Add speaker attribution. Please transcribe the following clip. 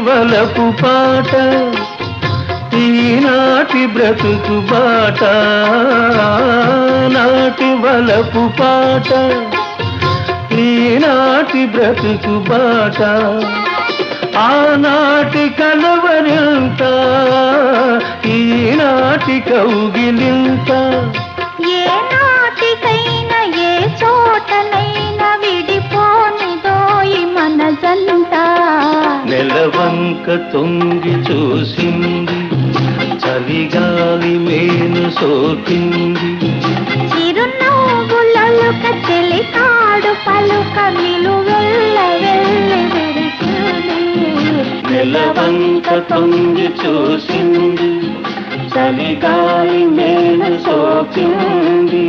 Speaker 1: వలపు పాట ఈనాటి బ్రతుకు బాట నాటి వలపు పాట ఈనాటి బ్రతుకు బాట ఆనాటి కలవరింత ఈనాటి కౌగిలింత
Speaker 2: ఏ నాటికైనా ఏ చోటనైనా విడిపోనిదోయి మనసంత
Speaker 1: నెలవంక తొంగి చూసింది చలిగాలి మేను సోకింది
Speaker 2: చిరునవ్వులలుక చెలికాడు పలుక నిలువెల్ల వెళ్ళి విరిసింది
Speaker 1: నెలవంక తొంగి చూసింది చలిగాలి మేను సోకింది